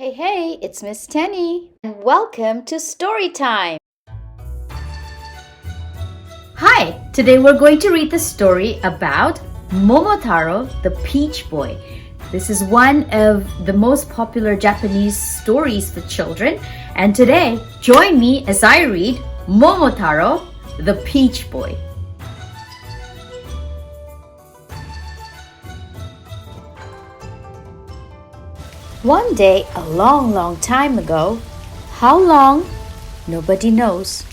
Hey, it's Miss Tenny, and welcome to Story Time. Hi, today we're going to read the story about Momotaro, the Peach Boy. This is one of the most popular Japanese stories for children, and today, join me as I read Momotaro, the Peach Boy. One day, a long time ago, how long? Nobody knows.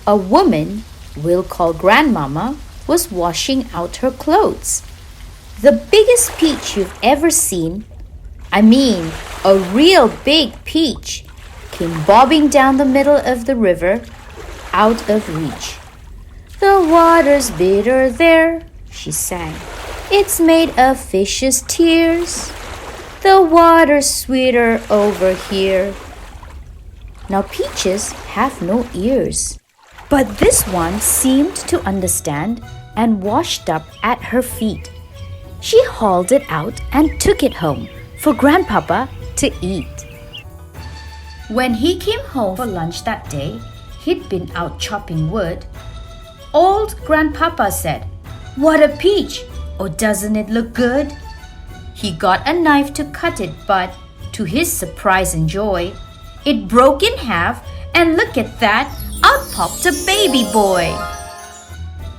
A woman, we'll call Grandmama, was washing out her clothes. The biggest peach you've ever seen, I mean a real big peach, came bobbing down the middle of the river, out of reach. The water's bitter there, she sang. It's made of fish's tears. The water's sweeter over here. Now peaches have no ears, but this one seemed to understand and washed up at her feet. She hauled it out and took it home for Grandpapa to eat. When he came home for lunch that day, he'd been out chopping wood. Old Grandpapa said, "What a peach! Oh, doesn't it look good?" He got a knife to cut it, but to his surprise and joy, it broke in half, and look at that, out popped a baby boy.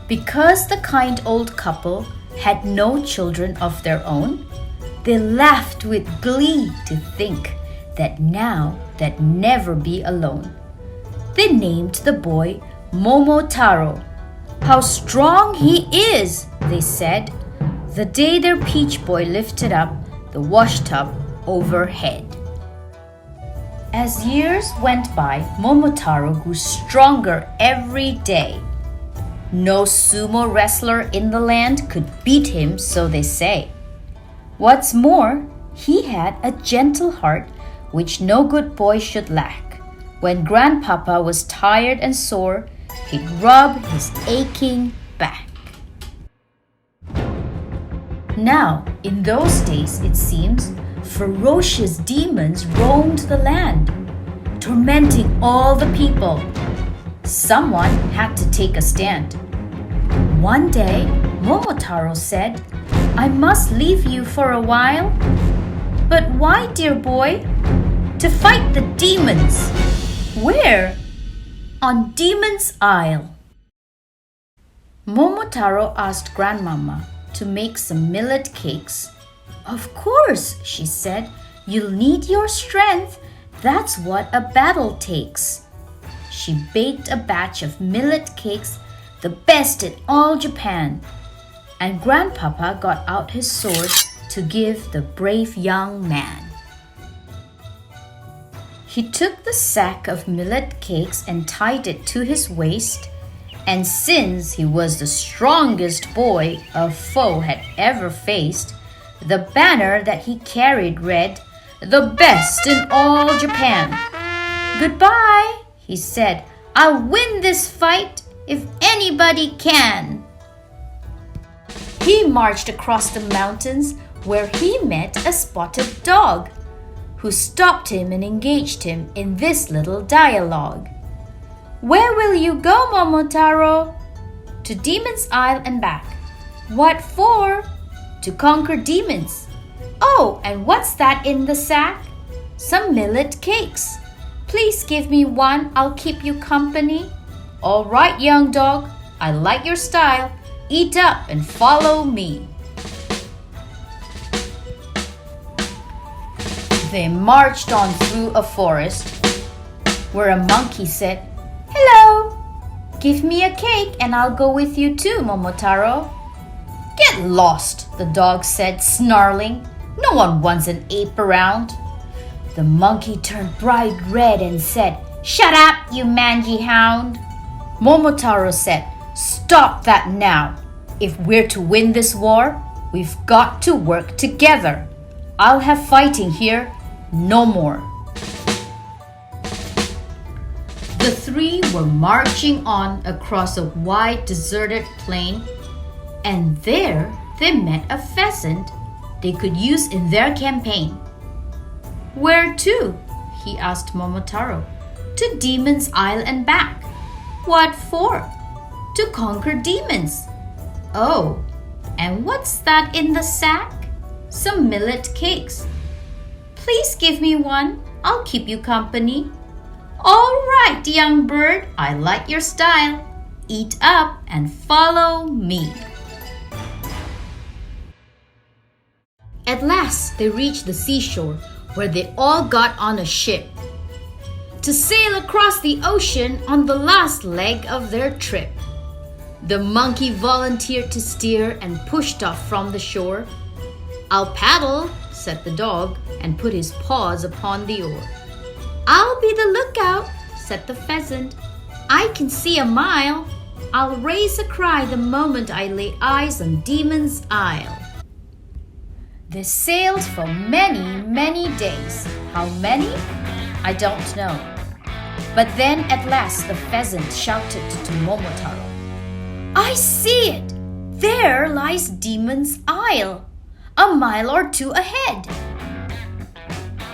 Because the kind old couple had no children of their own, they laughed with glee to think that now they'd never be alone. They named the boy Momotaro. "How strong he is," they said, the day their peach boy lifted up the wash tub overhead. As years went by, Momotaro grew stronger every day. No sumo wrestler in the land could beat him, so they say. What's more, he had a gentle heart which no good boy should lack. When Grandpapa was tired and sore, he'd rub his aching back. Now, in those days, it seems, ferocious demons roamed the land, tormenting all the people. Someone had to take a stand. One day, Momotaro said, "I must leave you for a while." "But why, dear boy?" "To fight the demons." "Where?" "On Demon's Isle." Momotaro asked Grandmama to make some millet cakes. "Of course," she said, "you'll need your strength. That's what a battle takes." She baked a batch of millet cakes, the best in all Japan, and Grandpapa got out his sword to give the brave young man. He took the sack of millet cakes and tied it to his waist, and since he was the strongest boy a foe had ever faced, the banner that he carried read, "The best in all Japan." "Goodbye," he said. "I'll win this fight if anybody can." He marched across the mountains where he met a spotted dog, who stopped him and engaged him in this little dialogue. "Where will you go, Momotaro?" "To Demon's Isle and back." "What for?" "To conquer demons." "Oh, and what's that in the sack?" "Some millet cakes." "Please give me one, I'll keep you company." "All right, young dog, I like your style. Eat up and follow me." They marched on through a forest where a monkey said, "Hello, give me a cake and I'll go with you too, Momotaro." "Get lost," the dog said, snarling. "No one wants an ape around." The monkey turned bright red and said, "Shut up, you mangy hound." Momotaro said, "Stop that now. If we're to win this war, we've got to work together. I'll have fighting here, no more." The three were marching on across a wide deserted plain, and there they met a pheasant they could use in their campaign. Where to? He asked Momotaro. To Demon's Isle and back. What for? To conquer demons. Oh, and what's that in the sack? Some millet cakes. Please give me one. I'll keep you company. All right, young bird, I like your style. Eat up and follow me. At last, they reached the seashore, where they all got on a ship to sail across the ocean on the last leg of their trip. The monkey volunteered to steer and pushed off from the shore. I'll paddle, said the dog, and put his paws upon the oar. I'll be the lookout, said the pheasant. I can see a mile. I'll raise a cry the moment I lay eyes on Demon's Isle. They sailed for many, many days. How many? I don't know. But then at last the pheasant shouted to Momotaro. I see it! There lies Demon's Isle, a mile or two ahead.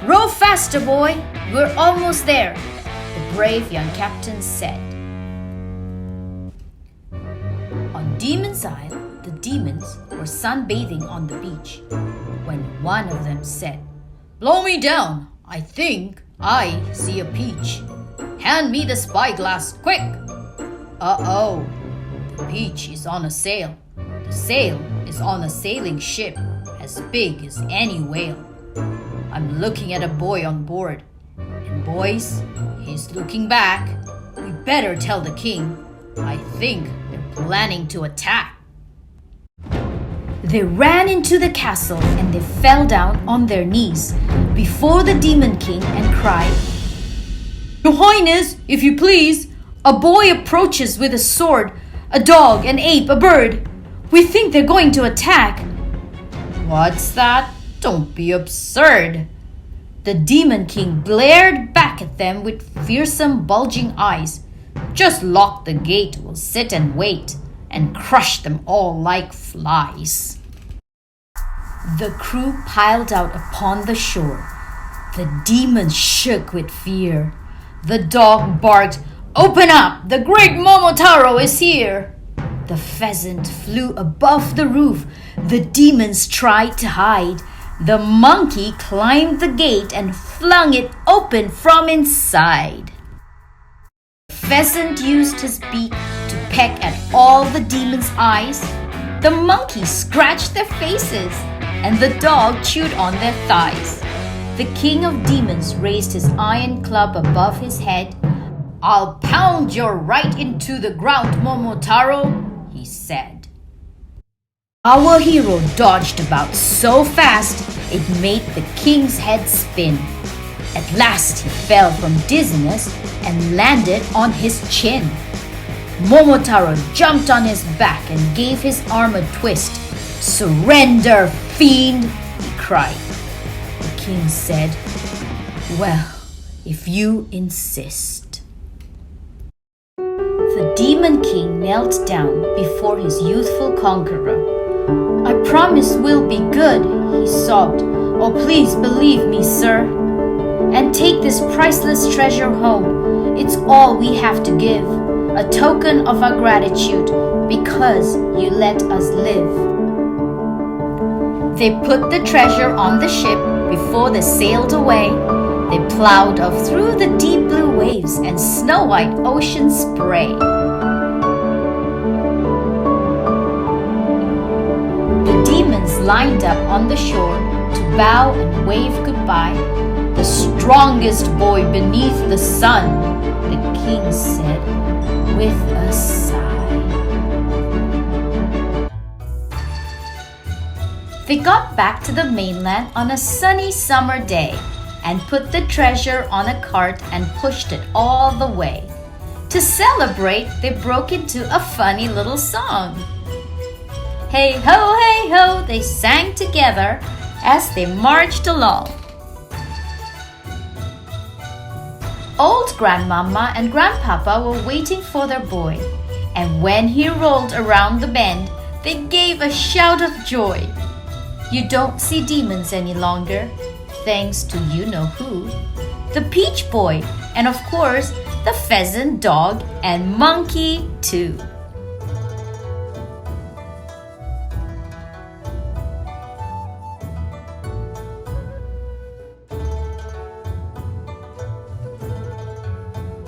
Row faster, boy! We're almost there, the brave young captain said. On Demon's Isle, the demons were sunbathing on the beach when one of them said, Blow me down! I think I see a peach. Hand me the spyglass, quick! Uh-oh, the peach is on a sail. The sail is on a sailing ship as big as any whale. I'm looking at a boy on board. And boys, he's looking back. We better tell the king. I think they're planning to attack. They ran into the castle and they fell down on their knees before the Demon King and cried, Your Highness, if you please, a boy approaches with a sword, a dog, an ape, a bird. We think they're going to attack. What's that? Don't be absurd. The Demon King glared back at them with fearsome bulging eyes. Just lock the gate, we'll sit and wait and crush them all like flies. The crew piled out upon the shore. The demons shook with fear. The dog barked, Open up! The great Momotaro is here! The pheasant flew above the roof. The demons tried to hide. The monkey climbed the gate and flung it open from inside. The pheasant used his beak to peck at all the demons' eyes. The monkey scratched their faces, and the dog chewed on their thighs. The king of demons raised his iron club above his head. I'll pound your right into the ground, Momotaro, he said. Our hero dodged about so fast it made the king's head spin. At last he fell from dizziness and landed on his chin. Momotaro jumped on his back and gave his arm a twist. Surrender, fiend, he cried. The king said, Well, if you insist. The Demon King knelt down before his youthful conqueror. I promise we'll be good, he sobbed. Oh, please believe me, sir. And take this priceless treasure home. It's all we have to give, a token of our gratitude because you let us live. They put the treasure on the ship before they sailed away. They plowed off through the deep blue waves and snow-white ocean spray. The demons lined up on the shore to bow and wave goodbye. The strongest boy beneath the sun, the king said with a sigh. They got back to the mainland on a sunny summer day and put the treasure on a cart and pushed it all the way. To celebrate, they broke into a funny little song. Hey ho, they sang together as they marched along. Old Grandmama and Grandpapa were waiting for their boy, and when he rolled around the bend, they gave a shout of joy. You don't see demons any longer. thanks to you know who, the Peach Boy, and of course, the pheasant, dog, and monkey too.